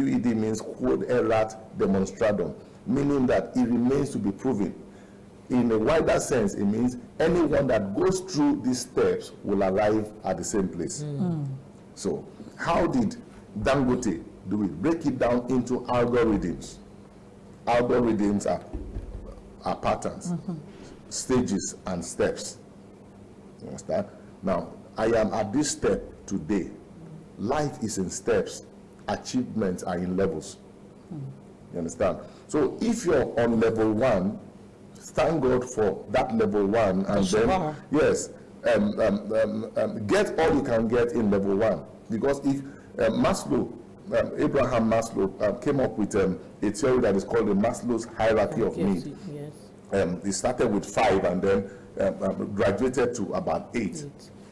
QED means quod erat demonstradum, meaning that it remains to be proven. In a wider sense, it means anyone that goes through these steps will arrive at the same place. So, how did Dangote do it? Break it down into algorithms. Algorithms are patterns, stages, and steps. You understand? Now, I am at this step today. Life is in steps. Achievements are in levels. You understand? So if you're on level 1, thank God for that level 1, and then yes, get all you can get in level 1. Because if Maslow, Abraham Maslow came up with a theory that is called the Maslow's hierarchy of need. Yes. He started with 5 and then graduated to about 8.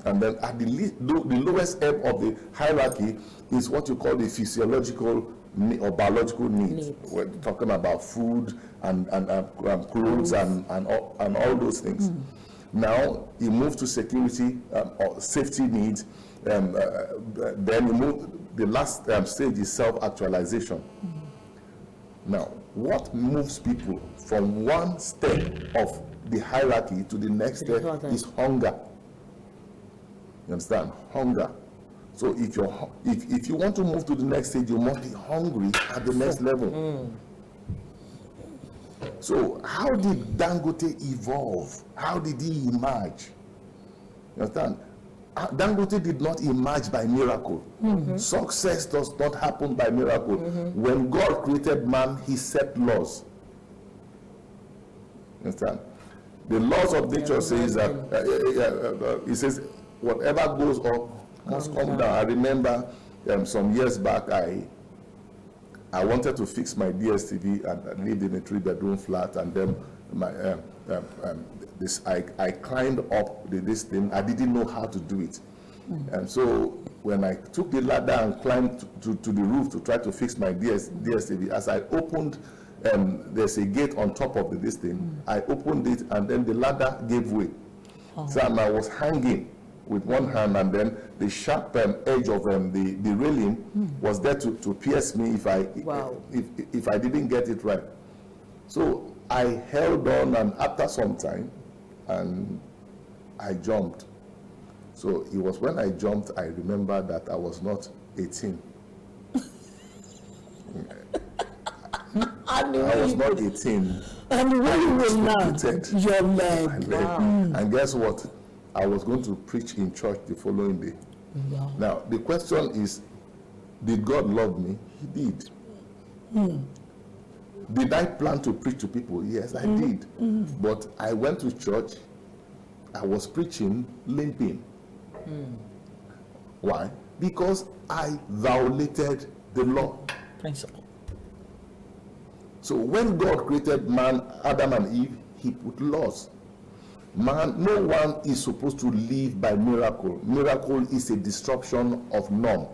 And then at the lowest ebb of the hierarchy is what you call the physiological or biological needs. We're talking about food and clothes and all those things. Now you move to security or safety needs. Then you move. The last stage is self-actualization. Now, what moves people from one step of the hierarchy to the next step is hunger. You understand? Hunger. So if you want to move to the next stage, you must be hungry at the next level. So how did Dangote evolve? How did he emerge? You understand? Dangote did not emerge by miracle. Success does not happen by miracle. When God created man, he set laws. You understand? The laws of nature says that he says whatever goes up must come down. I remember some years back, I wanted to fix my DSTV, and I lived in a 3-bedroom flat, and then my I climbed up this thing. I didn't know how to do it, and so when I took the ladder and climbed to the roof to try to fix my DSTV, as I opened, there's a gate on top of this thing. I opened it, and then the ladder gave way. So I was hanging with one hand, and then the sharp edge of the railing was there to pierce me if I didn't get it right. So I held on, and after some time, and I jumped. So it was when I jumped, I remember that I was not 18. I was not 18. And when you were not, your leg. And guess what? I was going to preach in church the following day. Now, the question is, did God love me? He did. Did I plan to preach to people? Yes, I did. But I went to church, I was preaching limping. Why? Because I violated the law. Principle. So when God created man, Adam and Eve, he put laws. Man, no one is supposed to live by miracle. Miracle is a disruption of norm.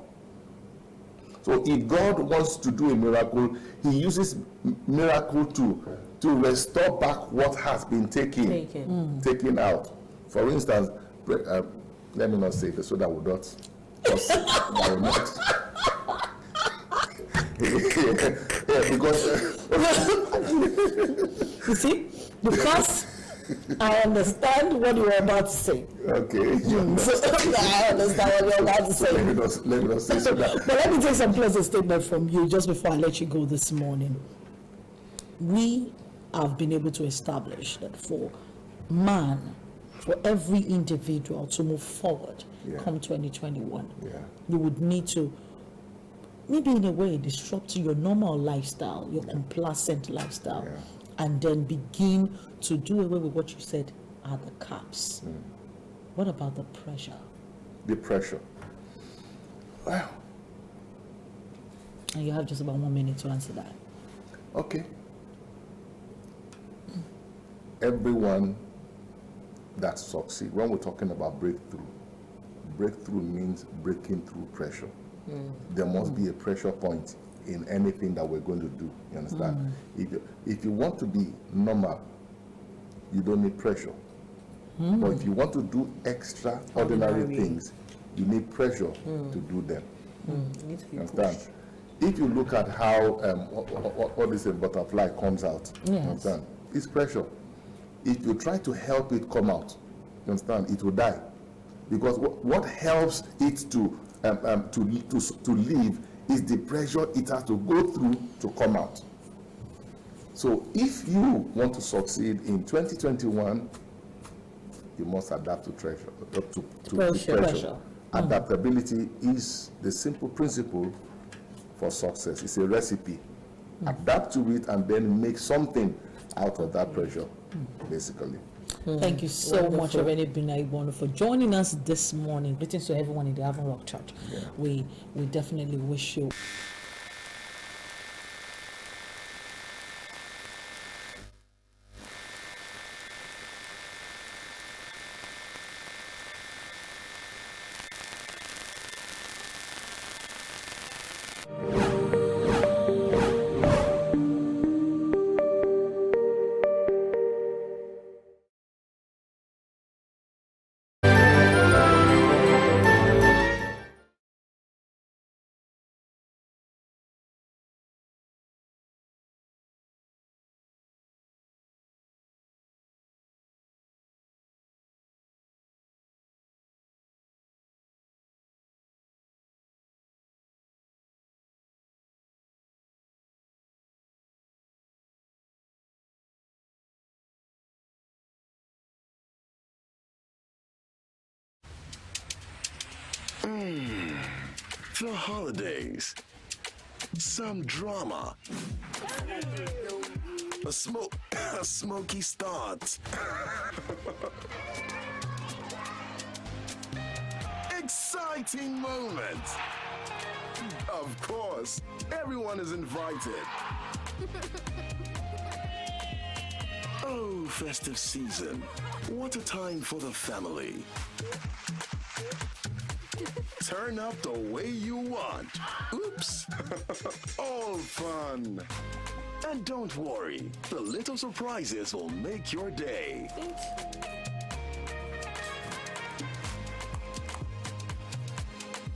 So if God wants to do a miracle, he uses miracle to restore back what has been taken out. For instance, let me not say this so that we don't. Because you see, because I understand what you are about to say. Okay. I understand what you're about to say. Let me not say so that. But let me take some closing statement from you just before I let you go this morning. We have been able to establish that for man, for every individual to move forward, come 2021, you would need to, maybe in a way, disrupt your normal lifestyle, your complacent lifestyle, and then begin to do away with what you said are the caps. What about the pressure? The pressure. Well. And you have just about 1 minute to answer that. Okay. Everyone that succeeds, when we're talking about breakthrough means breaking through pressure. There must be a pressure point in anything that we're going to do. You understand? If you want to be normal, you don't need pressure. But if you want to do extraordinary things, you need pressure to do them. You need to be understand? if you look at how what is a butterfly comes out, you understand? It's pressure. If you try to help it come out, you understand, it will die. Because what helps it to live is the pressure it has to go through to come out. So if you want to succeed in 2021, you must adapt to pressure. Pressure. Adaptability is the simple principle for success. It's a recipe. Adapt to it and then make something out of that pressure, basically. Thank you so much, Rev Obinna Egbuonu, for joining us this morning. Greetings to everyone in the Avon Rock Church. Yeah. We definitely wish you. The holidays, some drama, a smoky start, exciting moments. Of course, everyone is invited. Oh, festive season, what a time for the family. Turn up the way you want. Oops. All fun. And don't worry, the little surprises will make your day.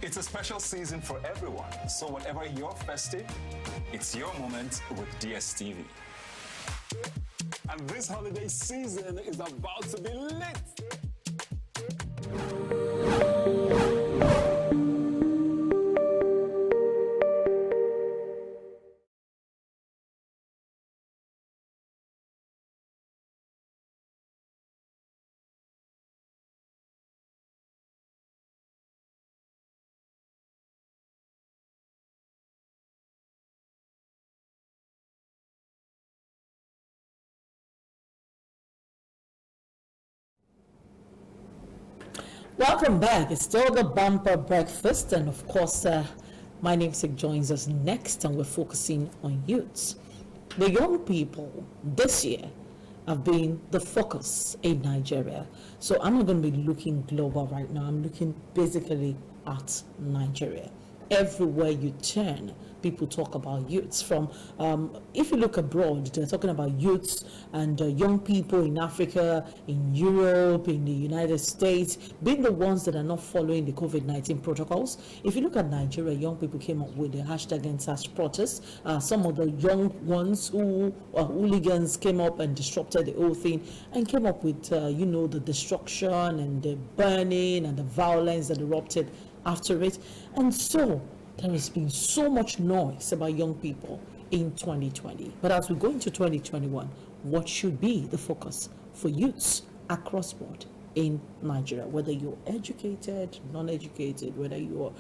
It's a special season for everyone, so whatever your festive, it's your moment with DSTV. And this holiday season is about to be lit. Welcome back. It's still the bumper breakfast, and of course, my namesake joins us next, and we're focusing on youths. The young people this year have been the focus in Nigeria. So I'm not going to be looking global right now. I'm looking basically at Nigeria. Everywhere you turn, people talk about youths. From if you look abroad, they're talking about youths and young people in Africa, in Europe, in the United States, being the ones that are not following the COVID-19 protocols. If you look at Nigeria, young people came up with the hashtag #EndSARS protest. Some of the young ones who hooligans came up and disrupted the whole thing and came up with the destruction and the burning and the violence that erupted after it. And so there has been so much noise about young people in 2020. But as we go into 2021, what should be the focus for youths across board in Nigeria, whether you're educated, non-educated, whether you're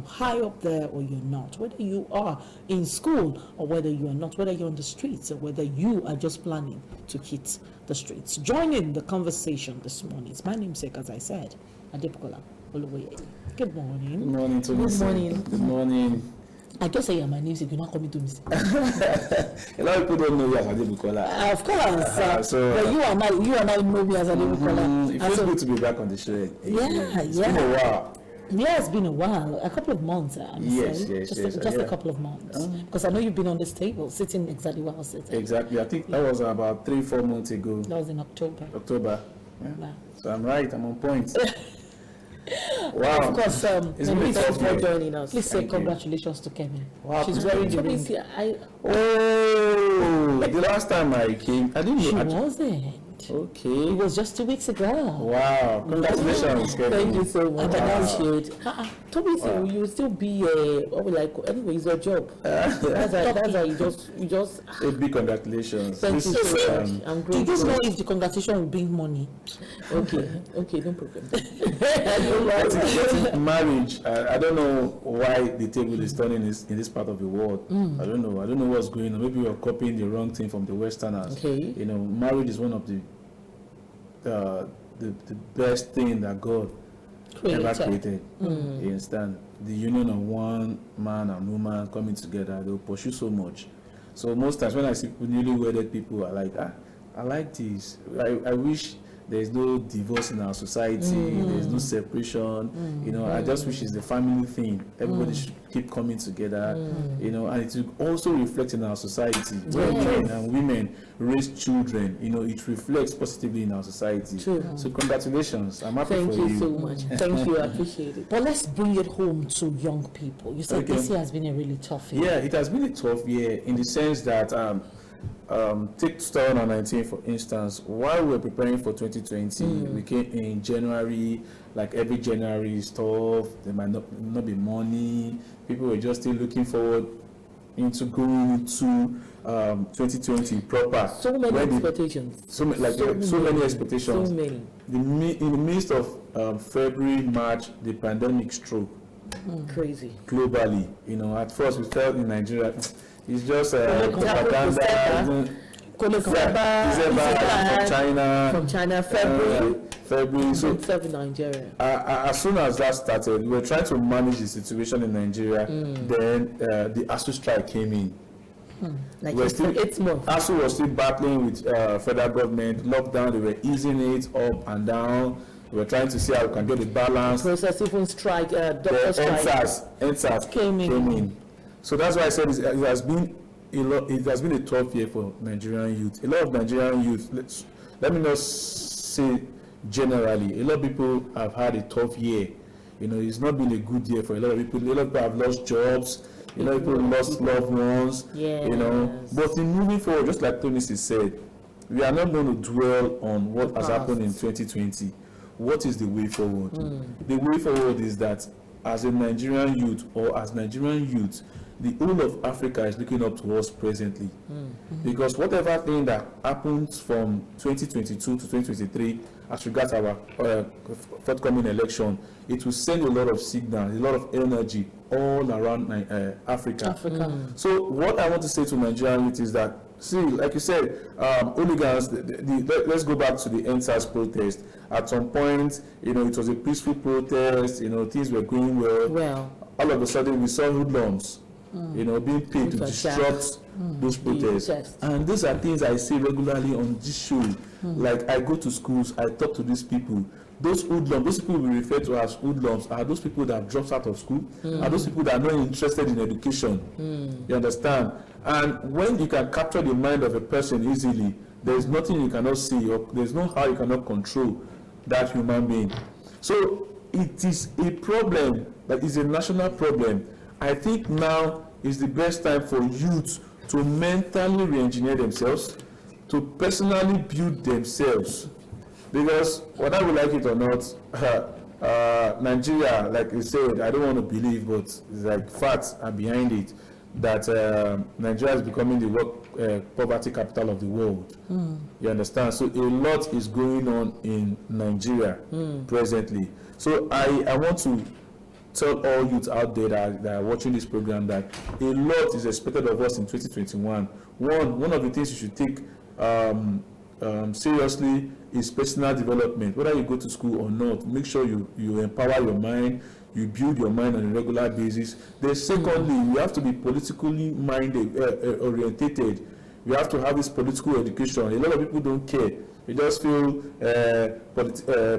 high up there or you're not, whether you are in school or whether you are not, whether you're on the streets or whether you are just planning to hit the streets. Joining the conversation this morning is my namesake, as I said, Adebukola. Olowoyeye. Good morning. Good morning, Tomisin. Good morning. Good morning. I just say you're my namesake, you're not coming to me. A lot of people don't know you as Adebukola. Of course. But you and I know me as Adebukola. It feels good to be back on the show. It's been a while. Yeah, it's been a while. A couple of months, Yes. Just a couple of months. Because I know you've been on this table, sitting exactly where I was sitting. Exactly. I think that was about 3-4 months ago. That was in October. Yeah. Wow. So I'm right. I'm on point. Wow. Of course, It's Kemi, been thanks tough for year. joining us. Please say Thank you. congratulations to Kemi. Wow. She's wearing the ring. Tomisin, Oh, the last time I came, I didn't She know. wasn't. Okay. It was just 2 weeks ago. Wow. Congratulations, Kevin. thank you so much. I Wow. appreciate. Tomisin, you will still be what we like. Anyway, it's your job. That's how you just. A big congratulations. Thank you This so is, much. I'm Do you grateful. know if the congratulation will bring money? Okay, no problem. getting marriage. I don't know why the table is turning in this part of the world. I don't know what's going on. Maybe we're copying the wrong thing from the Westerners. Okay. You know, marriage is one of the best thing that God ever created. You understand? The union of one man and woman coming together, they'll pursue so much. So most times when I see newly wedded people, I like, I like this. I wish there's no divorce in our society, there's no separation. You know, I just wish it's the family thing. Everybody should keep coming together, you know, and it will also reflect in our society. When men and women raise children, you know, it reflects positively in our society. True. So congratulations. I'm happy Thank for you so much. Thank you. I appreciate it. But let's bring it home to young people. You said Okay. this year has been a really tough year. Yeah, it has been a tough year in the sense that take 2019 for instance. While we were preparing for 2020, we came in January. Like every January is tough. There might not be money. People were just still looking forward into going into 2020 proper. So many When the- expectations. so many expectations. So many. In the midst of February, March, the pandemic struck Crazy. globally. You know, at first we felt in Nigeria, it's just December from China. From China, February. February. So 27 Nigeria. as soon as that started, we were trying to manage the situation in Nigeria. Then the ASU strike came in. Like We're still, 8 months. ASU was still battling with federal government lockdown. They were easing it up and down. We were trying to see how we can get the balance. Process even strike, doctor The strike. NSAS Came in. So that's why I said it has been a tough year for Nigerian youth. A lot of Nigerian youth, let me not say generally, a lot of people have had a tough year. You know, it's not been a good year for a lot of people. A lot of people have lost jobs. A lot of people lost loved ones. You know, Yes. but in moving forward, just like Tony said, we are not going to dwell on what has happened in 2020. What is the way forward? The way forward is that as a Nigerian youth or as Nigerian youth, the whole of Africa is looking up to us presently. Because whatever thing that happens from 2022 to 2023 as regards our forthcoming election, it will send a lot of signals, a lot of energy all around Africa. So what I want to say to Nigerian youth is that, see, like you said, hooligans, let's go back to the NSAS protest. At some point, you know, it was a peaceful protest, you know, things were going well. Well, All of a sudden, we saw hoodlums, you know, being paid to Like disrupt those protests. Yes. And these are things I see regularly on this show. Like, I go to schools, I talk to these people. Those hoodlums, those people we refer to as hoodlums, are those people that dropped out of school, are those people that are not interested in education. You understand? And when you can capture the mind of a person easily, there is nothing you cannot see, or there's no how you cannot control that human being. So it is a problem that is a national problem. I think now is the best time for youth to mentally re-engineer themselves, to personally build themselves. Because whether we like it or not, Nigeria, like you said, I don't want to believe, but it's like facts are behind it, that Nigeria is becoming the poverty capital of the world. You understand? So a lot is going on in Nigeria presently. So I want to tell all youth out there that are watching this program that a lot is expected of us in 2021. One of the things you should take seriously is personal development. Whether you go to school or not, make sure you empower your mind, you build your mind on a regular basis. Then secondly, you have to be politically minded, orientated. You have to have this political education. A lot of people don't care. They just feel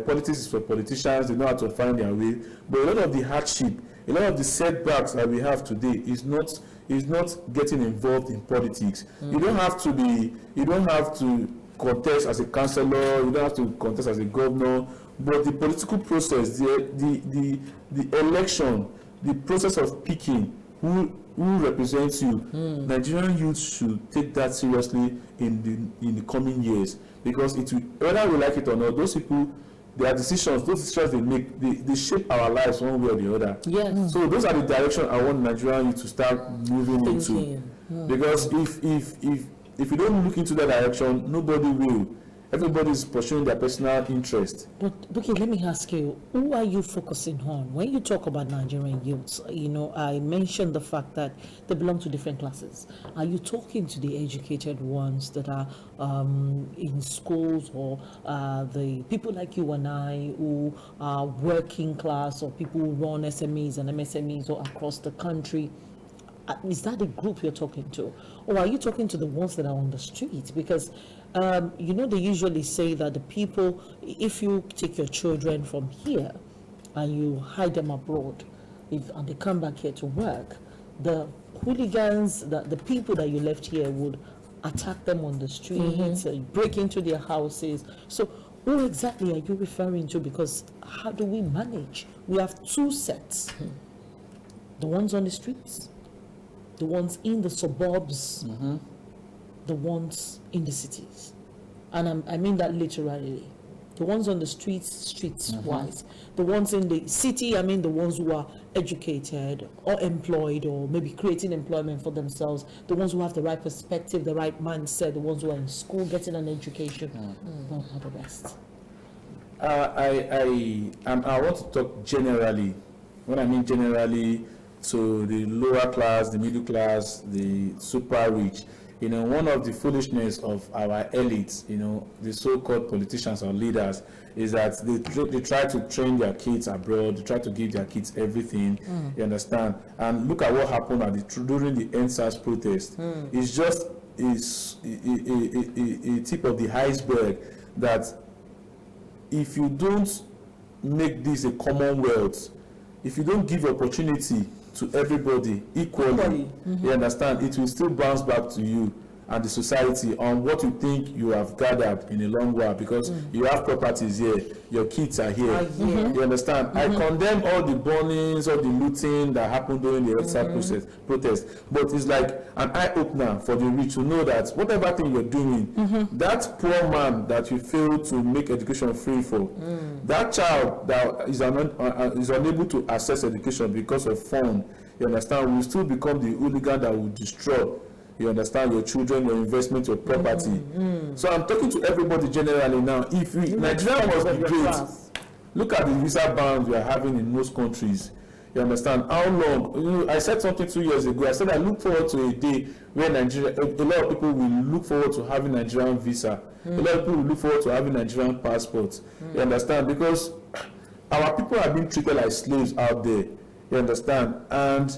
politics is for politicians. They know how to find their way. But a lot of the hardship, a lot of the setbacks that we have today is not getting involved in politics. You don't have to contest as a councillor. You don't have to contest as a governor. but the political process, the election, the process of picking who represents you, Nigerian youth should take that seriously in the coming years, because it will, whether we like it or not, those people, those decisions they make, they shape our lives one way or the other. Yes. So those are the direction I want Nigerian youth to start moving into. Because if you don't look into that direction, nobody will. Everybody is pursuing their personal interest. But okay, let me ask you, who are you focusing on when you talk about Nigerian youths? You know, I mentioned the fact that they belong to different classes. Are you talking to the educated ones that are in schools, or the people like you and I who are working class, or people who run SMEs and MSMEs or across the country? Is that the group you're talking to? Or are you talking to the ones that are on the street? Because you know, they usually say that the people, if you take your children from here and you hide them abroad, and they come back here to work, the hooligans, the people that you left here would attack them on the streets, break into their houses. So who exactly are you referring to? Because how do we manage? We have two sets. The ones on the streets, the ones in the suburbs, the ones in the cities. And I mean that literally. The ones on the streets wise. The ones in the city, I mean the ones who are educated or employed, or maybe creating employment for themselves. The ones who have the right perspective, the right mindset, the ones who are in school getting an education. Not the rest. I want to talk generally. When I mean generally, to the lower class, the middle class, the super rich. You know, one of the foolishness of our elites, you know, the so-called politicians or leaders, is that they try to train their kids abroad, they try to give their kids everything, you understand? And look at what happened during the NSAS protest. It's just a tip of the iceberg that if you don't make this a commonwealth, if you don't give opportunity to everybody equally, you understand, it will still bounce back to you and the society on what you think you have gathered in a long while, because you have properties here, your kids are here, you understand. I condemn all the burnings, all the looting that happened during the EDSA protest, but it's like an eye-opener for the rich to know that whatever thing you're doing, that poor man that you fail to make education free for, that child that is unable to access education because of fund, you understand, will still become the hooligan that will destroy, you understand, your children, your investment, your property. So I'm talking to everybody generally now. If Nigeria must be great, look at the visa bans we are having in most countries. You understand? How long? You know, I said something 2 years ago. I said I look forward to a day where Nigeria, a lot of people will look forward to having Nigerian visa. A lot of people will look forward to having Nigerian passports. You understand? Because our people are being treated like slaves out there. You understand? And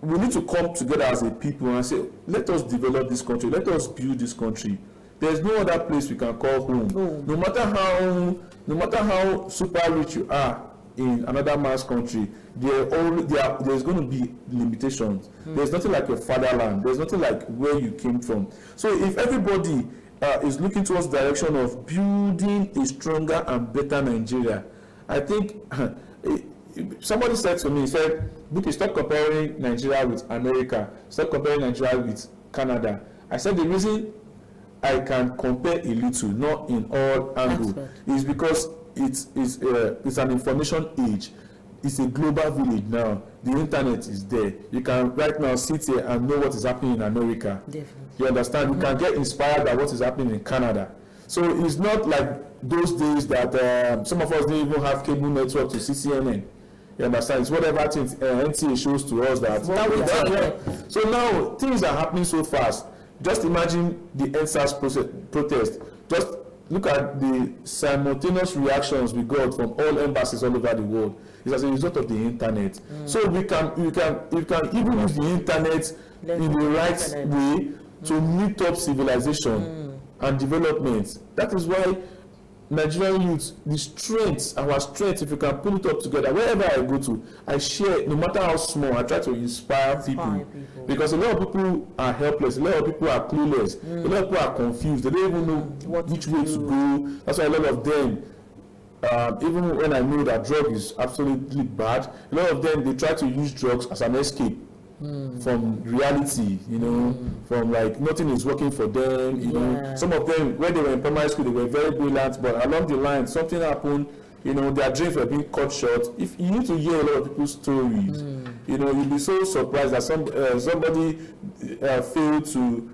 we need to come together as a people and say, let us develop this country, let us build this country. There's no other place we can call home. No matter how super rich you are in another man's country, there's going to be limitations. There's nothing like your fatherland. There's nothing like where you came from. So if everybody is looking towards the direction of building a stronger and better Nigeria, I think somebody said to me, he said, Buki, stop comparing Nigeria with America, stop comparing Nigeria with Canada. I said the reason I can compare a little, not in all angles, is because it's an information age. It's a global village now. The internet is there. You can right now sit here and know what is happening in America. Definitely. You understand? You can get inspired by what is happening in Canada. So it's not like those days that some of us didn't even have cable network to see CNN. You understand? It's whatever things NTA shows to us that. So now things are happening so fast. Just imagine the NSAS protest. Just look at the simultaneous reactions we got from all embassies all over the world. It's as a result of the internet. So you can even use the internet in the right way to meet up civilization and development. That is why Nigerian youth, our strength, if you can pull it up together, wherever I go to, I share, no matter how small, I try to inspire people. Because a lot of people are helpless, a lot of people are clueless, a lot of people are confused, they don't even know which way to go. That's why a lot of them even when I know that drug is absolutely bad, a lot of them, they try to use drugs as an escape from reality, from like nothing is working for them, you know. Some of them, when they were in primary school, they were very brilliant, but along the line, something happened, their dreams were being cut short. If you need to hear a lot of people's stories, you'll be so surprised that somebody failed to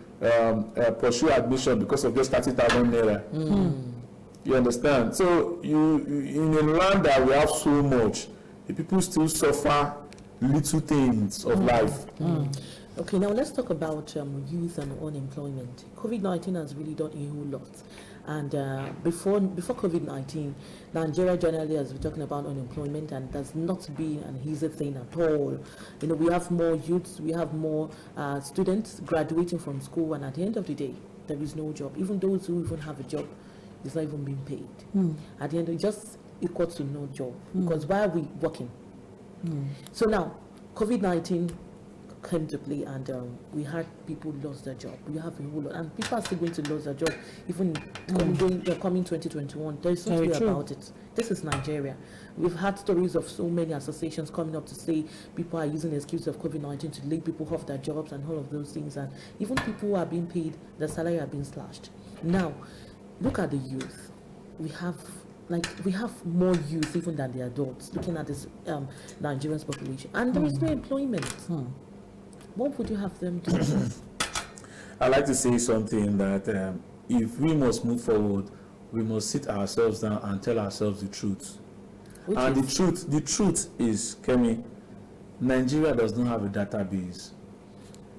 pursue admission because of just 30,000 naira. You understand? So in a land that we have so much, the people still suffer little things of life. Okay, now let's talk about youth and unemployment. COVID-19 has really done a whole lot. And before COVID-19, Nigeria generally has been talking about unemployment, and that's not been an easy thing at all. We have more youths, we have more students graduating from school, and at the end of the day, there is no job. Even those who even have a job, it's not even being paid. At the end, it just equals to no job. Because why are we working? So now, COVID-19 came to play, and we had people lost their job. We have a whole lot, and people are still going to lose their job even coming 2021. There is something about it. This is Nigeria. We've had stories of so many associations coming up to say people are using the excuse of COVID-19 to lay people off their jobs and all of those things, and even people who are being paid, their salary are being slashed. Now, look at the youth. We have more youth even than the adults, looking at this Nigerian's population, and there is no employment. What would you have them do? I like to say something that if we must move forward, we must sit ourselves down and tell ourselves the truth. The truth is, Kemi, Nigeria does not have a database.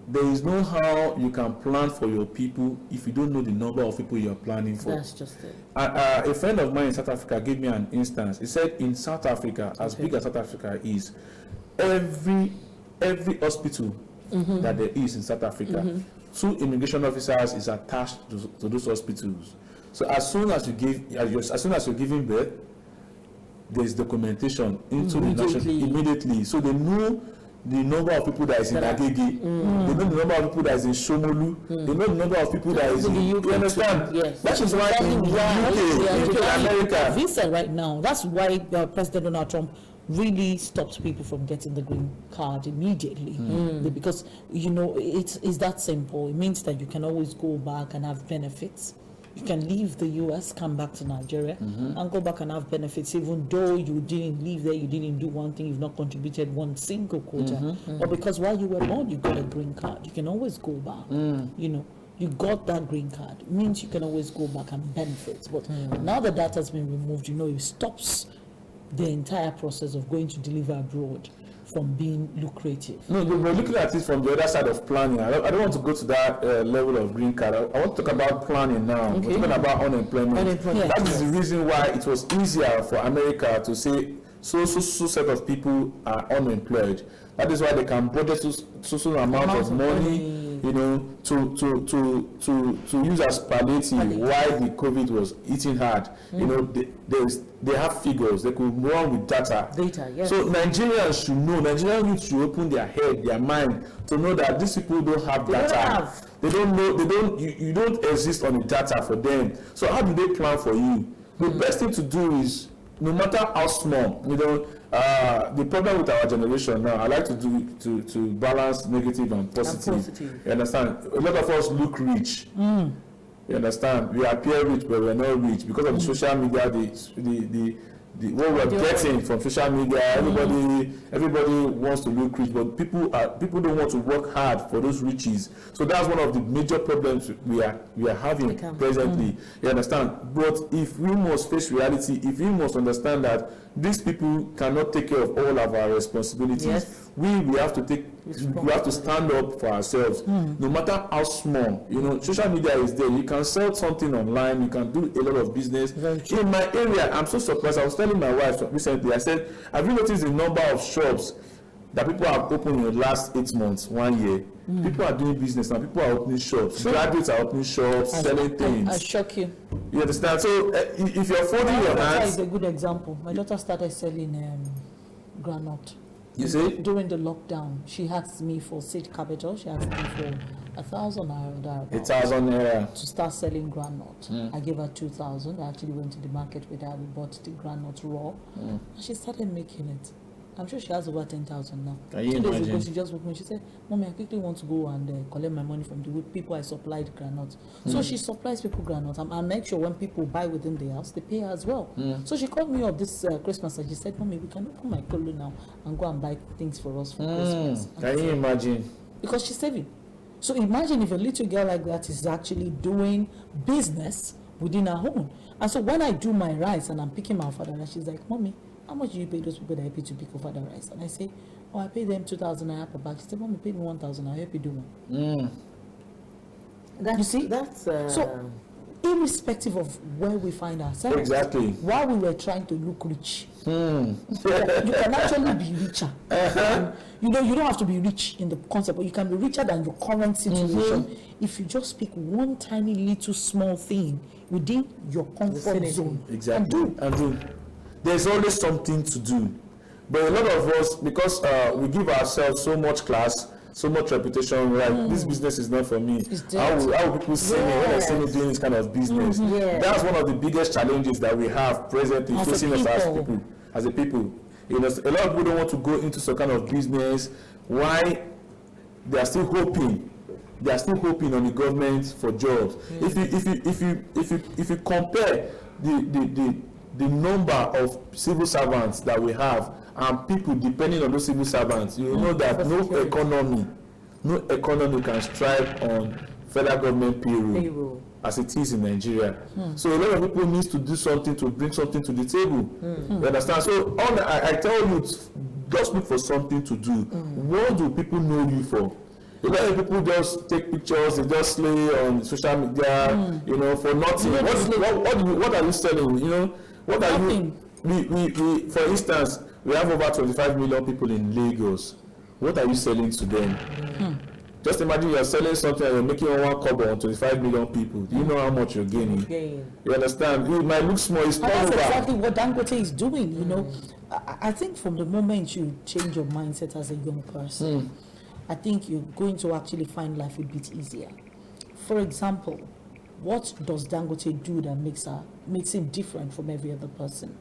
There is no how you can plan for your people if you don't know the number of people you're planning for. That's just it. A friend of mine in South Africa gave me an instance. He said in South Africa, as big as South Africa is, every hospital that there is in South Africa, 2 immigration officers is attached to those hospitals. So as soon as you're giving birth, there's documentation into the nation immediately. So they know the number of people that is in Agege, they know the number of people that is in Shomolu, they know the number of people that is in UK. You understand? Yes. That is why in America. Visa right now, that's why President Donald Trump really stops people from getting the green card immediately. Because, it's that simple. It means that you can always go back and have benefits. You can leave the US, come back to Nigeria, and go back and have benefits, even though you didn't live there, you didn't do one thing, you've not contributed one single quota. Or because while you were born, you got a green card. You can always go back. You got that green card. It means you can always go back and benefit. But now that that has been removed, it stops the entire process of going to deliver abroad from being lucrative. No, we're looking at it from the other side of planning. I don't want to go to that level of green card. I want to talk about planning now. We're talking about unemployment. That is the reason why it was easier for America to say so set of people are unemployed. That is why they can budget so amount of money, to use as palliative why the COVID was eating hard. They have figures. They could run with data. Yes. So Nigerians should know. Nigerian youth should open their head, their mind, to know that these people don't have data. They don't know. You don't exist on the data for them. So how do they plan for you? The best thing to do is, no matter how small, the problem with our generation now, I like to do to balance negative and positive. You understand? A lot of us look rich. You understand? We appear rich, but we're not rich because of the social media. What we're getting from social media, everybody wants to look rich, but people don't want to work hard for those riches. So that's one of the major problems we are having presently. You understand? But if we must face reality, if we must understand that these people cannot take care of all of our responsibilities, we have to stand up for ourselves, no matter how small. Social media is there. You can sell something online. You can do a lot of business. In my area, I'm so surprised. I was telling my wife recently. I said, "Have you noticed the number of shops that people have opened in the last 8 months, 1 year? People are doing business now. People are opening shops. Graduates are opening shops, selling things. I shock you. You understand? So if you're folding your hands, is a good example. My daughter started selling groundnut. You see? During the lockdown, she asked me for seed capital. She asked me for 1,000 naira thereabouts 1,000 naira. to start selling groundnut. I gave her 2,000. I actually went to the market with her. We bought the groundnut raw, and she started making it. I'm sure she has over 10,000 now. Can you 2 days ago, imagine? she just woke me. She said, "Mommy, I quickly want to go and collect my money from the people I supplied groundnut." So she supplies people groundnut, and I make sure when people buy within the house, they pay her as well. So she called me up this Christmas and she said, "Mommy, we can open my colo now and go and buy things for us for Christmas." Can you imagine? Because she's saving. So imagine if a little girl like that is actually doing business within her home. And so when I do my rice and I'm picking my father rice, she's like, "Mommy, how much do you pay those people that help you to pick over the rice?" And I say, "Oh, I pay them 2,000 naira per bag." She said, "Mommy, pay me 1,000, I'll help you do one." You see? That's So, irrespective of where we find ourselves, Exactly. while we were trying to look rich, you can actually be richer. You know, you don't have to be rich in the concept, but you can be richer than your current situation if you just pick one tiny little small thing within your comfort zone. Exactly. And do. There's always something to do. But a lot of us, because we give ourselves so much class, so much reputation, like this business is not for me. How will people see me when they see me doing this kind of business? That's one of the biggest challenges that we have presently facing us as a people. You know, a lot of people don't want to go into some kind of business. Why? They are still hoping. They are still hoping on the government for jobs. If you compare the number of civil servants that we have and people depending on those civil servants, you know that no economy can strive on federal government payroll as it is in Nigeria. So a lot of people need to do something to bring something to the table. You understand? So I tell you, just look for something to do. What do people know you for? A lot of people just take pictures, they just slay on social media, you know, for nothing. What are you selling? You know, what are you? We for instance, we have over 25 million people in Lagos. What are you selling to them? Just imagine you're selling something and you're making 1 kobo on 25 million people. Do you know how much you're gaining? You understand? It might look small, it's that's exactly what Dangote is doing, you know. I think from the moment you change your mindset as a young person, I think you're going to actually find life a bit easier. For example, what does Dangote do that makes him different from every other person?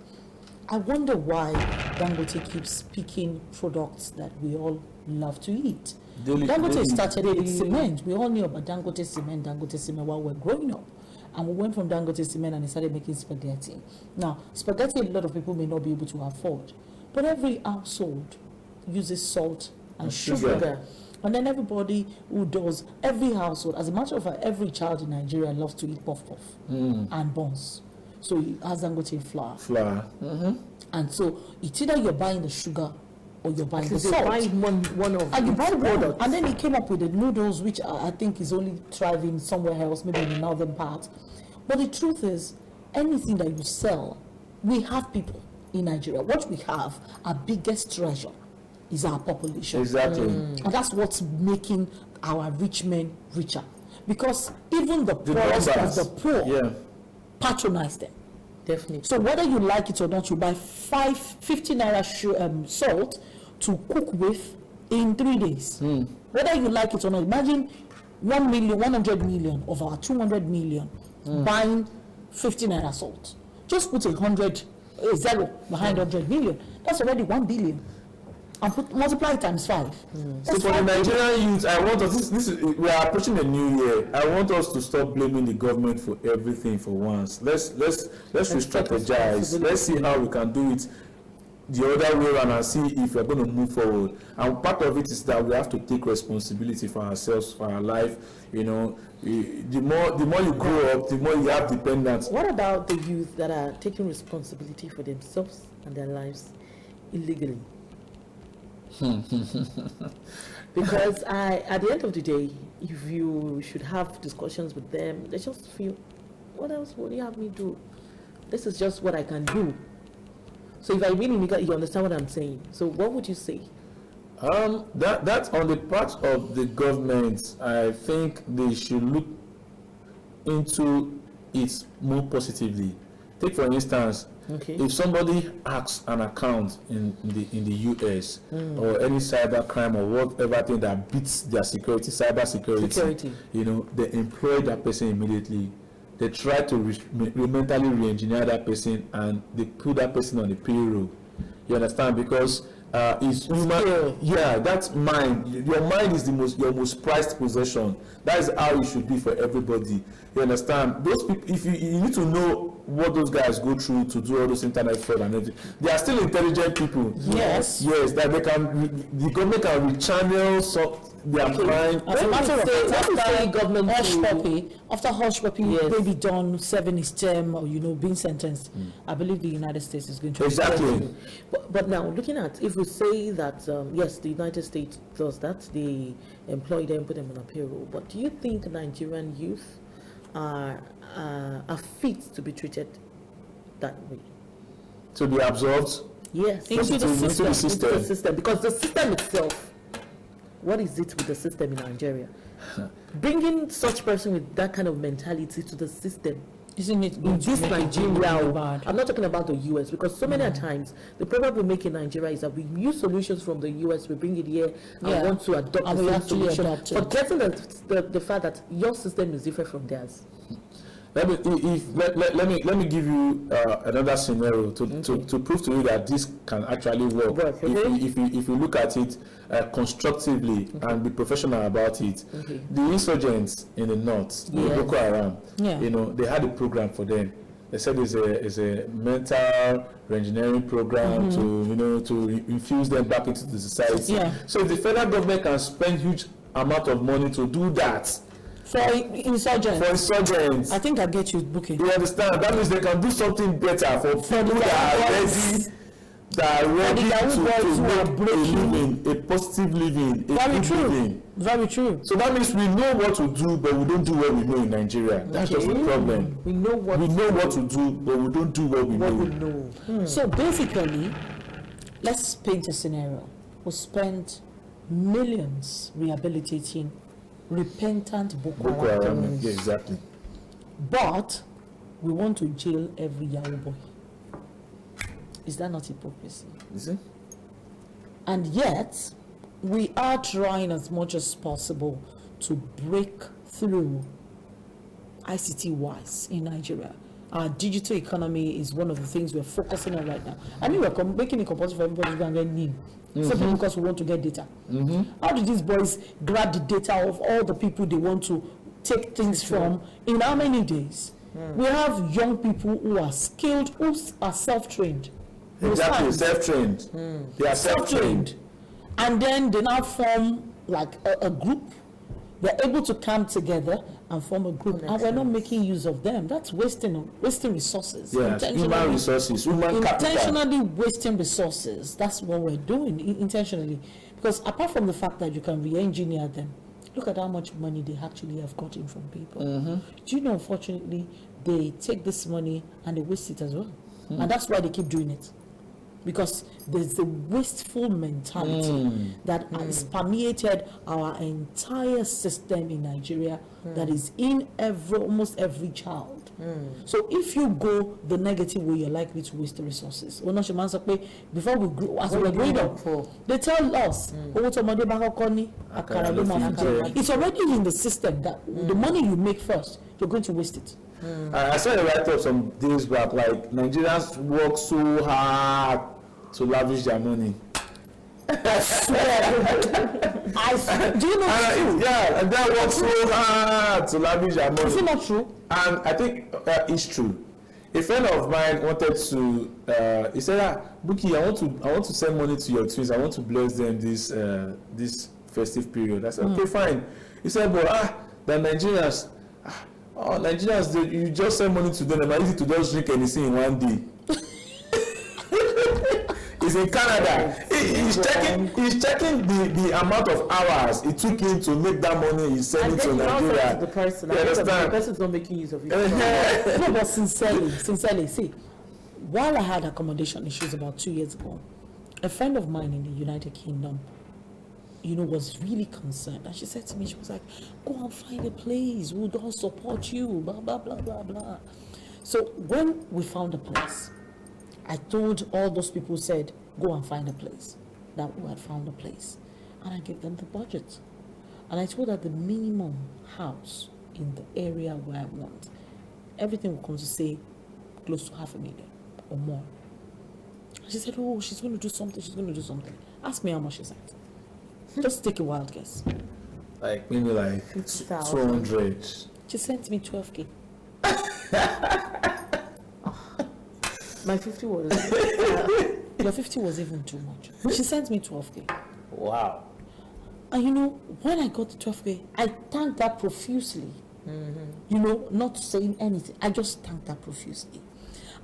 I wonder why Dangote keeps picking products that we all love to eat. Dangote started with cement. We all knew about Dangote cement while we were growing up. And we went from Dangote cement and he started making spaghetti. Now, spaghetti a lot of people may not be able to afford. But every household uses salt and sugar. And then everybody who does, every household, as a matter of fact, every child in Nigeria loves to eat puff and buns. So it has Dangote flour. And so it's either you're buying the sugar or you're buying the salt. One of and you buy one. And then he came up with the noodles, which I think is only thriving somewhere else, maybe in the northern part. But the truth is, anything that you sell, we have people in Nigeria. What we have, our biggest treasure, is our population. Exactly. And that's what's making our rich men richer. Because even the poorest of the poor patronize them. Definitely. So whether you like it or not, you buy 50 naira salt to cook with in 3 days. Whether you like it or not, imagine 100 million of our 200 million buying 50 naira salt. Just put a zero behind 100 million. That's already 1 billion. And multiply it times 5. So for the Nigerian youth, I want us, we are approaching a new year. I want us to stop blaming the government for everything for once. Let's re-strategize. Let's see how we can do it the other way around and see if we're going to move forward. And part of it is that we have to take responsibility for ourselves, for our life. You know, the more you grow up, the more you have dependence. What about the youth that are taking responsibility for themselves and their lives illegally? Because at the end of the day, if you should have discussions with them, they just feel, what else will you have me do? This is just what I can do. So if I really need it, you understand what I'm saying. So what would you say? That's on the part of the government. I think they should look into it more positively. Take for instance, Okay. If somebody hacks an account in the US or any cyber crime or whatever thing that beats their cyber security, you know, they employ that person immediately. They try to mentally re-engineer that person and they put that person on the payroll. You understand? Because it's human. Yeah, that's mind. Your mind is your most prized possession. That is how it should be for everybody. You understand? Those people, if you need to know what those guys go through to do all those internet fraud and everything. They are still intelligent people. Yes. Yes, that they can. The government can rechannel their mind. As a matter of fact, after Hush Puppy maybe done serving his term or being sentenced, I believe the United States is going to exactly. But now looking at, if we say that yes, the United States does that, they employ them, put them on a payroll. But do you think Nigerian youth are fit to be treated that way? To be absorbed? Yes, into the system. Because the system itself. What is it with the system in Nigeria? Bringing such person with that kind of mentality to the system, isn't it? In this Nigeria, I'm not talking about the US, because so many times the problem we make in Nigeria is that we use solutions from the US, we bring it here and want to adopt the same solution, forgetting the fact that your system is different from theirs. Let me give you another scenario to prove to you that this can actually work. If you look at it constructively and be professional about it. The insurgents in the north, Boko Haram, they had a program for them. They said it's a mental reengineering program to infuse them back into the society. So if the federal government can spend huge amount of money to do that. For insurgents. I think I get you, Bookie. You understand? That means they can do something better for people that are ready to make a living, a positive living, a good living. Very true. So that means we know what to do, but we don't do what we know in Nigeria. That's just the problem. We know what to do, but we don't do what we know. So basically, let's paint a scenario. We spent millions rehabilitating repentant Boko Haram. Yeah, exactly. But we want to jail every Yahoo boy. Is that not hypocrisy? Is it? And yet, we are trying as much as possible to break through ICT-wise in Nigeria. Our digital economy is one of the things we're focusing on right now. I mean, we're making it compulsory for everybody to go and get NIM. Simply because we want to get data. How do these boys grab the data of all the people they want to take things from in how many days? We have young people who are skilled, who are self-trained. Exactly, self-trained. They are self-trained. And then they now form like a group. They're able to come together and form a group. And we're not making use of them. That's wasting resources. Yeah, human resources, human capital. Intentionally wasting resources. That's what we're doing intentionally. Because apart from the fact that you can re-engineer them, look at how much money they actually have gotten from people. Do you know, unfortunately, they take this money and they waste it as well. And that's why they keep doing it. Because there's a wasteful mentality that has permeated our entire system in Nigeria that is in almost every child. So if you go the negative way, you're likely to waste the resources. Before we grow, as we're growing up, they tell us, it's already in the system that the money you make first, you're going to waste it. I saw a write-up some days back, like Nigerians work so hard to lavish their money. I swear. Do you know? And they work so hard to lavish their money. Is it not true? And I think it's true. A friend of mine wanted to. He said, "Buki, I want to send money to your twins. I want to bless them this festive period." I said, "Okay, fine." He said, "But the Nigerians." Nigerians, you just send money to them. It's easy to just drink anything in one day. He's in Canada. He's checking the amount of hours it took him to make that money he's sending to Nigeria. The person, the person's not making use of it. No, but sincerely, see, while I had accommodation issues about 2 years ago, a friend of mine in the United Kingdom, was really concerned. And she said to me, she was like, go and find a place. We'll all support you, blah, blah, blah, blah, blah. So when we found a place, I told all those people, said, go and find a place. That we had found a place. And I gave them the budget. And I told her the minimum house in the area where I want, everything will come to say close to 500,000 or more. She said, oh, she's going to do something. Ask me how much she sent. Just take a wild guess. Like maybe like 200. She sent me 12K. My 50 was. Your 50 was even too much. She sent me 12K. Wow. And you know, when I got the 12K, I thanked her profusely. You know, not saying anything. I just thanked her profusely.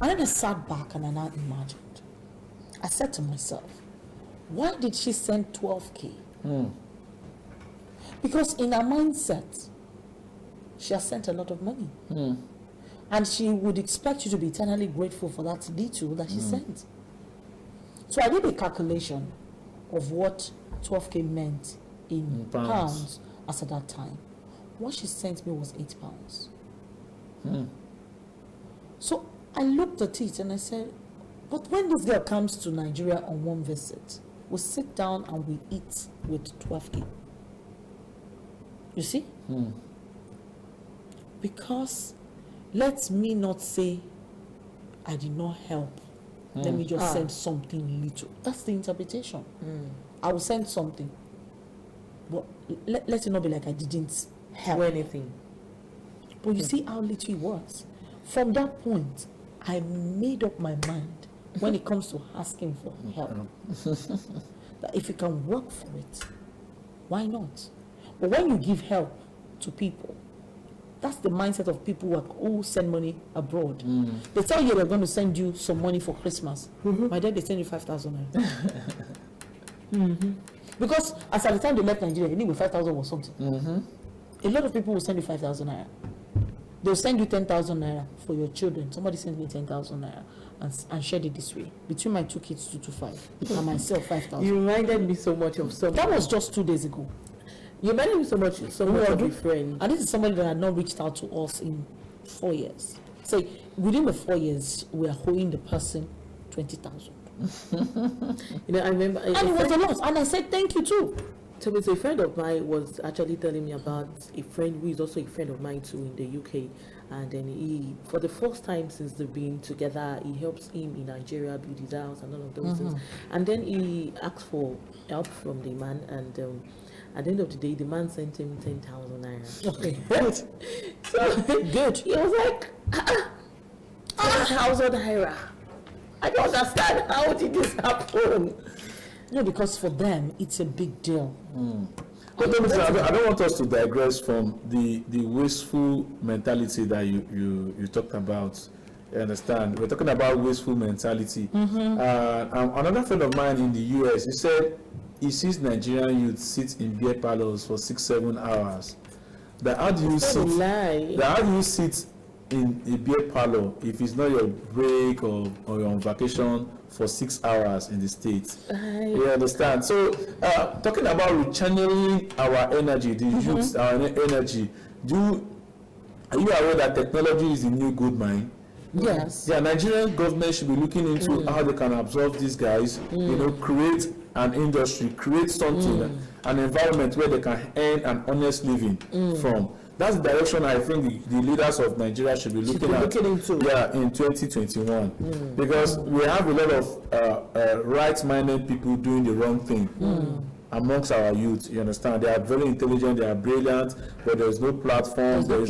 And then I sat back and I now imagined. I said to myself, why did she send 12K? Because in her mindset, she has sent a lot of money. And she would expect you to be eternally grateful for that little that she sent. So I did a calculation of what 12K meant in pounds as at that time. What she sent me was £8. So I looked at it and I said, but when this girl comes to Nigeria on one visit, we sit down and we eat with 12K. You see? Because let me not say I did not help. Let me just send something little. That's the interpretation. I will send something. But let it not be like I didn't help. Do anything. But you see how little it was. From that point, I made up my mind when it comes to asking for help. That if you can work for it, why not? But when you give help to people, that's the mindset of people who send money abroad. They tell you they're going to send you some money for Christmas. My dad, they send you 5,000 naira. Because as at the time they left Nigeria, they knew 5,000 was something. A lot of people will send you 5,000 naira. They'll send you 10,000 naira for your children. Somebody sent me 10,000 naira and shared it this way. Between my two kids, 225, and myself, 5,000. You reminded me so much of something. That was just 2 days ago. You reminded me so much of a friend. And this is somebody that had not reached out to us in 4 years. So within the 4 years, we are owing the person 20,000. You know, I remember. And it was a lot. And I said thank you too. So a friend of mine was actually telling me about a friend who is also a friend of mine too in the UK, and then he, for the first time since they've been together, he helps him in Nigeria build his house and all of those things, and then he asked for help from the man, and at the end of the day, the man sent him 10,000 naira. Okay, good. So Good. he was like, 10,000 naira. I don't understand. How did this happen? No, because for them, it's a big deal. But I don't want us to digress from the wasteful mentality that you talked about. You understand? We're talking about wasteful mentality. Another friend of mine in the US, he said he sees Nigerian youth sit in beer parlors for 6-7 hours. How do you sit in a beer parlor if it's not your break or you're on vacation for 6 hours in the States? You understand? So talking about rechanneling our energy, the youth, our energy, are you aware that technology is the new gold mine? Yes. Yeah, Nigerian government should be looking into how they can absorb these guys, you know, create an industry, create something, an environment where they can earn an honest living from. That's the direction I think the leaders of Nigeria should be looking into. Yeah, in 2021, because we have a lot of right-minded people doing the wrong thing amongst our youth. You understand? They are very intelligent, they are brilliant, but there is no platform. There is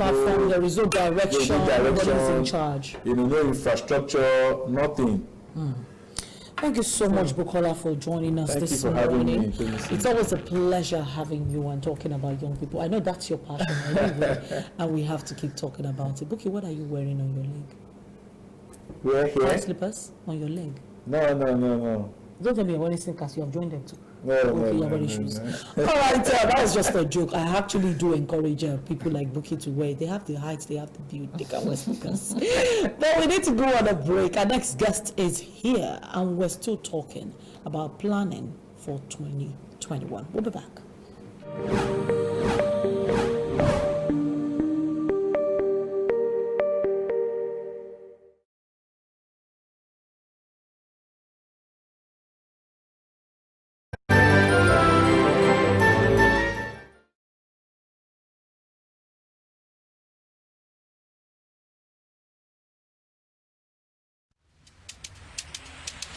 no direction. Nobody is in charge. You know, no infrastructure, nothing. Thank you so much, Bukola, for joining us this morning. It's always a pleasure having you and talking about young people. I know that's your passion anyway, and we have to keep talking about it. Buki, what are you wearing on your leg? Where? Slippers on your leg? No. Don't tell me you're wearing sneakers. You have joined them too. No. All right, that was just a joke. I actually do encourage people like Buki to wear. They have the height, they have the build, they can wear sneakers. But we need to go on a break. Our next guest is here, and we're still talking about planning for 2021. We'll be back.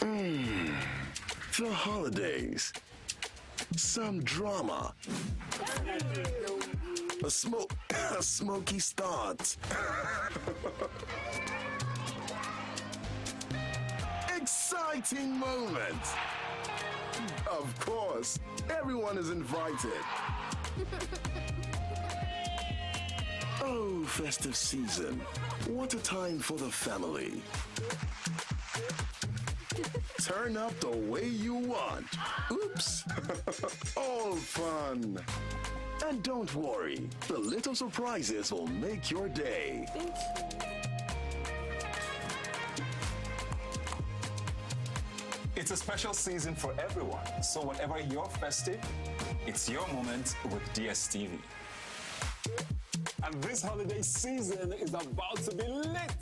The holidays. Some drama. A smoky start. Exciting moment. Of course, everyone is invited. Oh, festive season. What a time for the family. Turn up the way you want. Oops. All fun. And don't worry, the little surprises will make your day. It's a special season for everyone, so whatever your festive, it's your moment with DSTV. And this holiday season is about to be lit.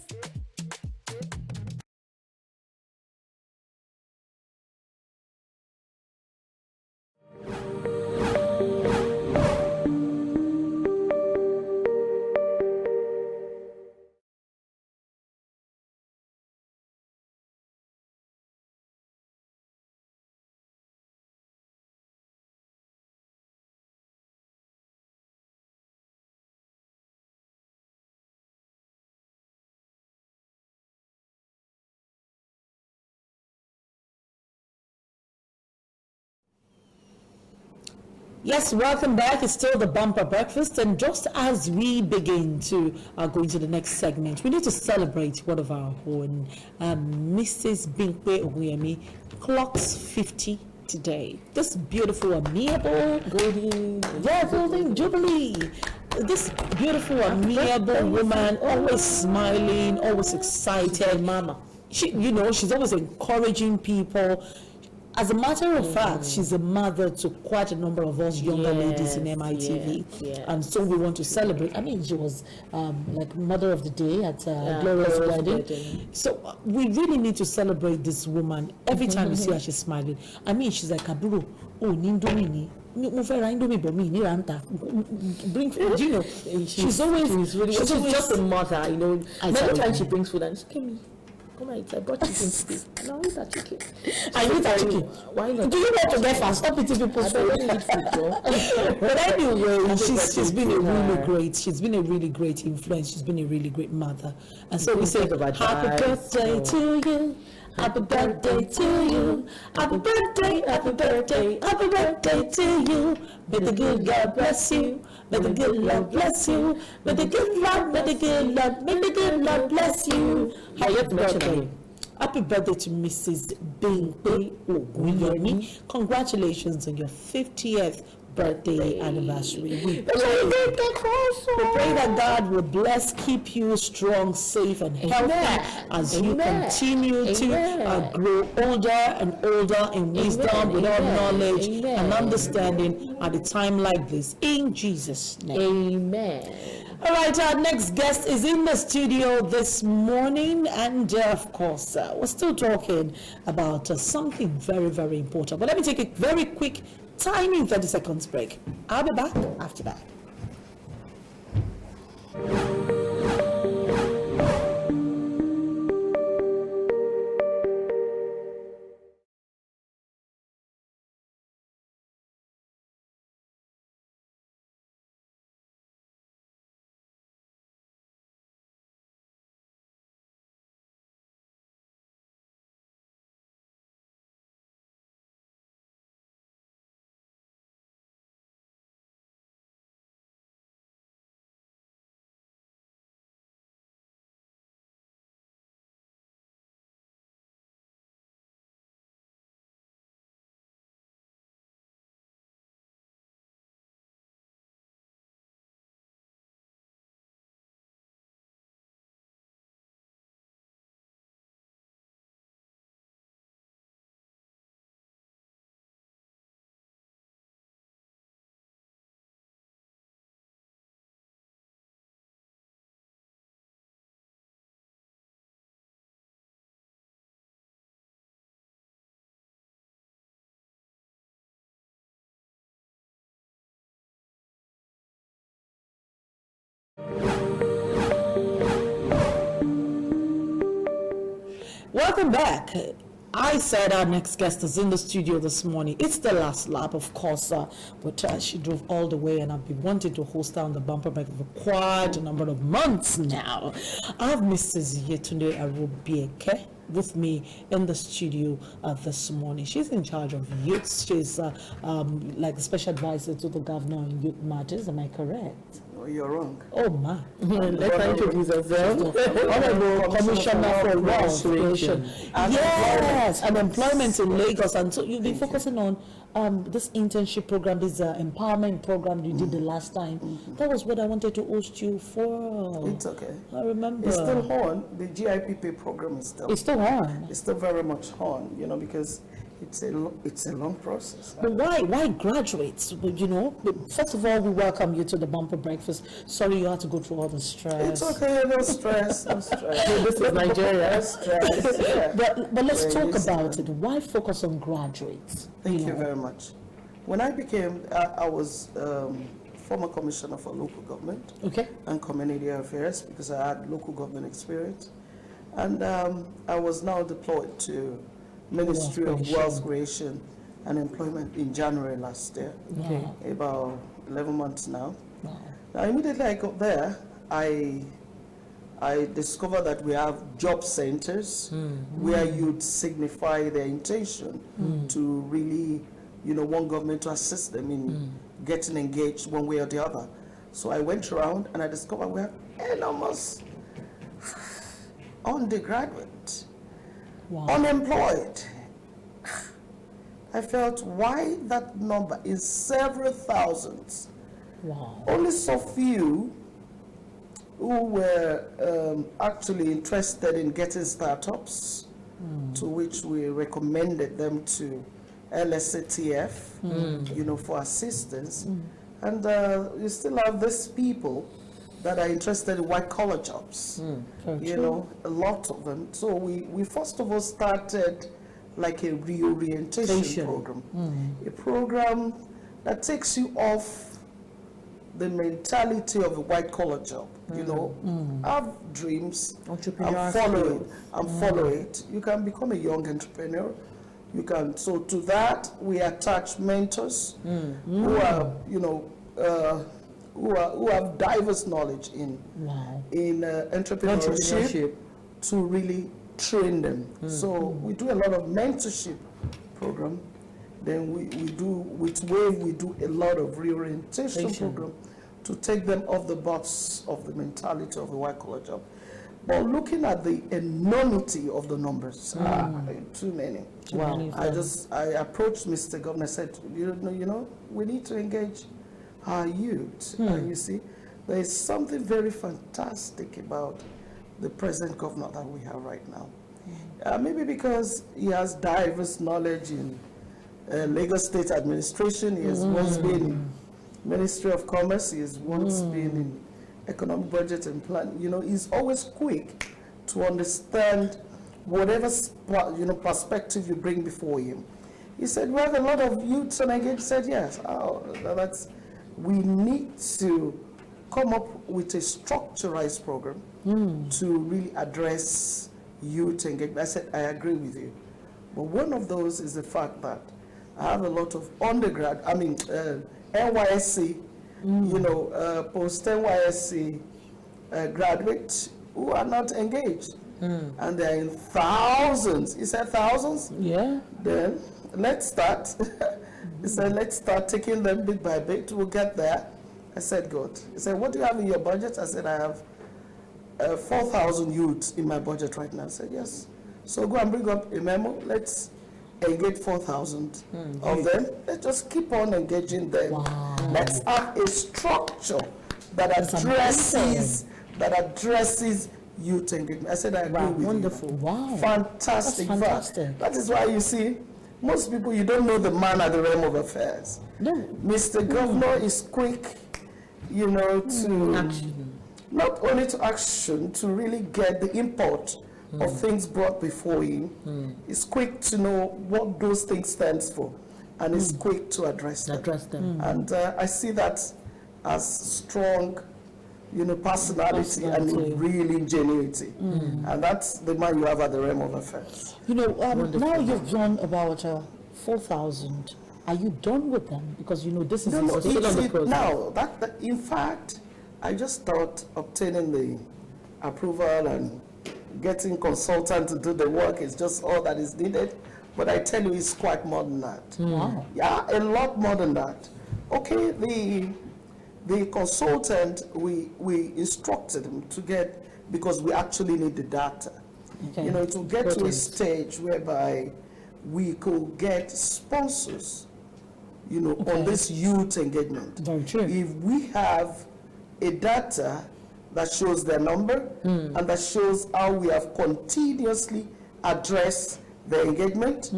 Yes, welcome back. It's still the bumper breakfast, and just as we begin to go into the next segment, we need to celebrate one of our own, Mrs. Binkwe Ogunyemi, clocks 50 today. This beautiful, amiable, golden jubilee. This beautiful, amiable woman, always smiling, always excited. Mama. She's always encouraging people. As a matter of fact, she's a mother to quite a number of us younger ladies in MITV, and so we want to celebrate. I mean, she was like mother of the day at Gloria's wedding. So we really need to celebrate this woman. Every time you see her, she's smiling. I mean, she's like, Aburo, oh, Nindomini. Bring food, she's always just a mother, Many times she brings food and she came. I brought chicken today. And I'll eat that chicken. I eat that chicken. Why not? Do you want to get fast? Stop eating people's food. But anyway, she's been a really great influence. She's been a really great mother. And so we say, happy birthday to you. Happy birthday to you. Happy birthday, happy birthday, happy birthday to you. May the good God bless you. May the good Lord bless you. May the good Lord, may the good Lord bless you. Happy birthday. Happy birthday to Mrs. Binkwe Ogunyemi. Congratulations on your 50th birthday anniversary. We pray that God will bless, keep you strong, safe, and healthy as you continue to grow older and older in wisdom, with all knowledge and understanding at a time like this. In Jesus' name. Amen. All right, our next guest is in the studio this morning, and of course, we're still talking about something very, very important. But let me take a very quick, tiny 30 seconds break. I'll be back after that. Welcome back. I said our next guest is in the studio this morning. It's the last lap, of course, but she drove all the way, and I've been wanting to host her on the bumper bike for quite a number of months now. I have Mrs. Yetunde Arobieke with me in the studio this morning. She's in charge of youth. She's like a special advisor to the governor on youth matters. Am I correct? No, you're wrong. Oh, ma. Let's introduce ourselves. Honorable Commissioner for Wealth Creation. Yes, and employment in Lagos. And so you'll be focusing on this internship program, this empowerment program you did the last time. That was what I wanted to host you for. It's okay. I remember. It's still on. The GIPP program is still. It's still on. It's still very much on. You know, because it's a long process. But why graduates? You know, first of all, we welcome you to the bumper breakfast. Sorry you had to go through all the stress. It's okay. No stress. No stress. This is Nigeria. No stress. Yeah. But let's talk about it. Why focus on graduates? Thank you very much. When I became, I was former commissioner for local government and community affairs because I had local government experience, and I was now deployed to Ministry of Wealth Creation and Employment in January last year. About 11 months now. Now immediately I got there, I discovered that we have job centers where you'd signify their intention to really, you know, want government to assist them in getting engaged one way or the other. So I went around and I discovered we have enormous undergraduate, unemployed. I felt why that number is several thousands. Only so few who were actually interested in getting startups, to which we recommended them to LSATF, you know, for assistance. And you still have these people that are interested in white-collar jobs, you know, a lot of them. So we first of all started like a reorientation program, a program that takes you off the mentality of a white-collar job. You know, have dreams and follow it. You can become a young entrepreneur. You can. So to that, we attach mentors who are, you know, who have diverse knowledge in entrepreneurship to really train them. So we do a lot of mentorship program. Then we do with WAVE, we do a lot of reorientation program to take them off the box of the mentality of the white-collar job. But looking at the enormity of the numbers, too many. I approached Mr. Governor, said, you know, we need to engage our youth. And you see, there is something very fantastic about the present governor that we have right now. Maybe because he has diverse knowledge in Lagos State administration. He has once been in Ministry of Commerce. He has once been in economic budget and plan. You know, he's always quick to understand whatever perspective you bring before him. He said, we have a lot of youths and engaged. He said, yes. We need to come up with a structurized program to really address youth engagement. I said, I agree with you. But one of those is the fact that I have a lot of undergrad, NYSC, you know, post-NYSC graduates who are not engaged. And they're in thousands. He said thousands? Yeah. Then let's start. He said, let's start taking them bit by bit. We'll get there. I said, good. He said, what do you have in your budget? I said, I have 4,000 youths in my budget right now. I said, yes. So go and bring up a memo. Let's engage 4,000 of them. Let's just keep on engaging them. Let's have a structure that addresses youth engagement. I said, I agree with wonderful. you. Wow. Fantastic. That's fantastic. That is why you see, most people, you don't know the man at the realm of affairs. No. Mr. Governor is quick, you know, to action. Not only to action, to really get the import of things brought before him. He's quick to know what those things stands for, and is quick to address them. And I see that as strong personality and real ingenuity. And that's the man you have at the realm of affairs. Now you've done about 4,000. Are you done with them? Because this is still on the process. No, in fact, I just thought obtaining the approval and getting consultant to do the work is just all that is needed. But I tell you, it's quite more than that. Wow. Yeah, a lot more than that. Okay, the consultant, we instructed him to get, because we actually need the data. Okay. To get to a stage whereby we could get sponsors, on this youth engagement. Very true. If we have a data that shows their number and that shows how we have continuously addressed the engagement,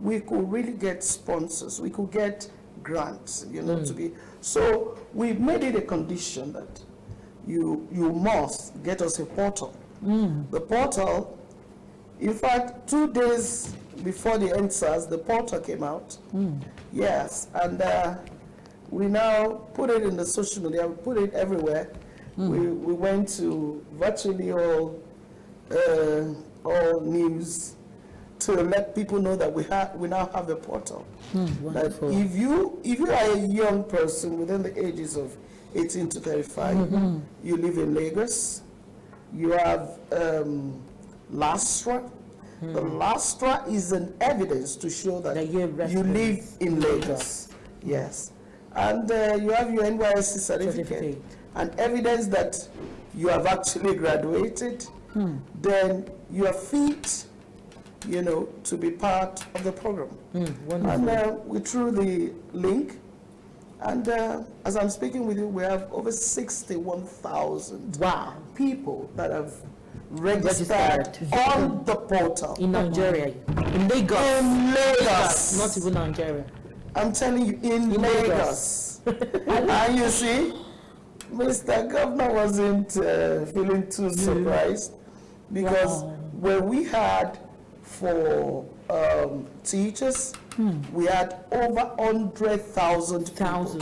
we could really get sponsors. We could get grants, to be. So we've made it a condition that you must get us a portal. The portal, in fact, 2 days before the NSAS, the portal came out. Yes, and we now put it in the social media, we put it everywhere. We went to virtually all news to let people know that we now have a portal. Wonderful. That if you are a young person within the ages of 18 to 35, you live in Lagos, you have Lastra. The Lastra is an evidence to show that you live in Lagos. Yes. And you have your NYSC certificate and evidence that you have actually graduated. Then you are fit, to be part of the program. And we threw the link. And as I'm speaking with you, we have over 61,000 people that have registered on the portal. In Nigeria. In Lagos. In Lagos. Not even Nigeria. I'm telling you, in Lagos. And you see, Mr. Governor wasn't feeling too surprised, because when we had for teachers, we had over 100,000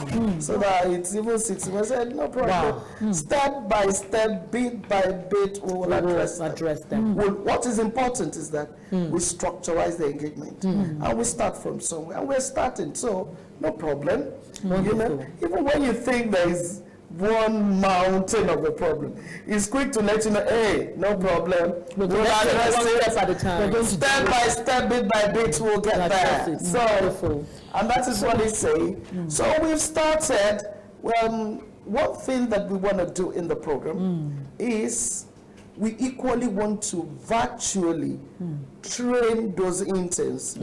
people. So that it's even 60. We said, no problem. Step by step, bit by bit, we will address them. Well, what is important is that we structurize the engagement. And we start from somewhere. And we're starting, so no problem. Even when you think there is one mountain of a problem, it's quick to let you know, hey, no problem. We'll address it at a time. Step by step, bit by bit, we'll get there. So, and that is what they say. So we've started. One thing that we want to do in the program is we equally want to virtually train those interns,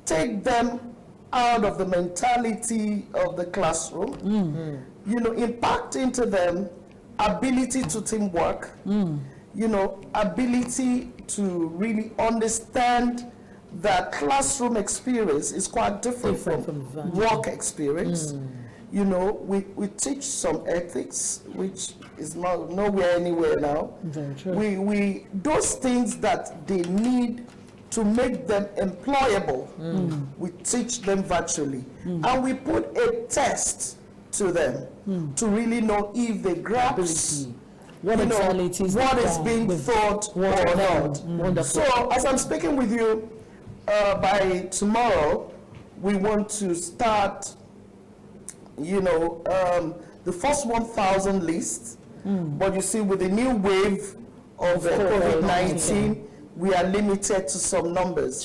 take them out of the mentality of the classroom, impact into them ability to teamwork, ability to really understand that classroom experience is quite different from work experience. We teach some ethics, which is nowhere anywhere now. Very true. We those things that they need to make them employable, we teach them virtually. And we put a test to them to really know if they grasp what is being thought or not. Wonderful. So as I'm speaking with you, by tomorrow, we want to start, the first 1,000 lists. But you see, with the new wave of COVID-19, we are limited to some numbers.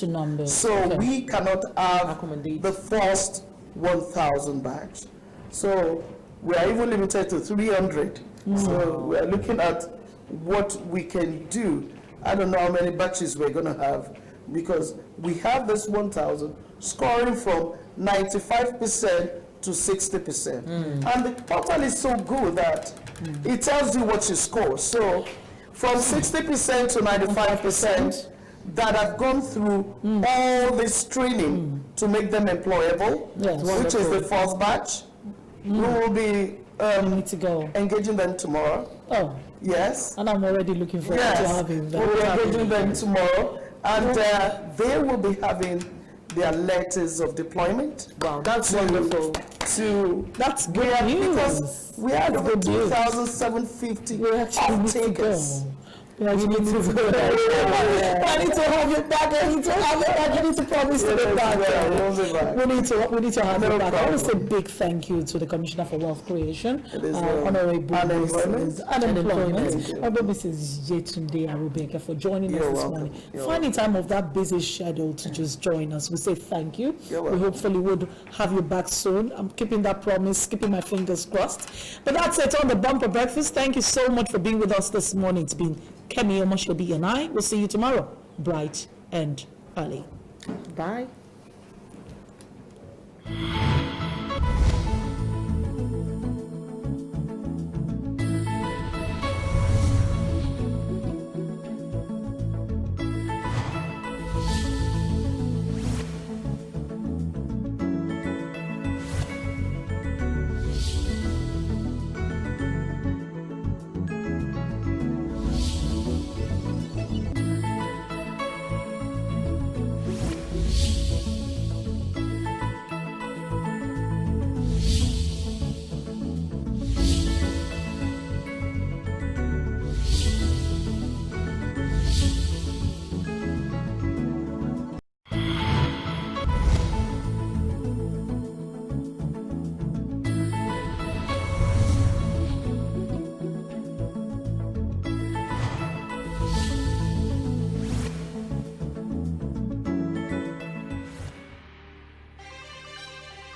So we cannot have the first 1,000 batch. So we are even limited to 300. So we are looking at what we can do. I don't know how many batches we're going to have, because we have this 1,000 scoring from 95% to 60%. And the portal is so good that it tells you what you score. So from 60% to 95% that have gone through all this training to make them employable, which is the first batch. We will be engaging them tomorrow. Oh. Yes. And I'm already looking forward to having them. We'll be engaging them tomorrow. And they will be having their letters of deployment. Wow, that's wonderful. That's good news. Because we had over 2,750 We actually need to go. takers. We actually need to go. I need to have you back. I need to have you back. You need to promise to be back. We need to have you back. I want to say big thank you to the Commissioner for Wealth Creation, Honorable Mrs. Unemployment, Honorable Mrs. Yetunde Arobieke for joining us this morning. Finding time of that busy schedule to just join us. We say thank you. We hopefully would have you back soon. I'm keeping that promise, keeping my fingers crossed. But that's it on the Bumper Breakfast. Thank you so much for being with us this morning. It's been Kemi Omosebi and I will see you tomorrow, bright and early. Bye.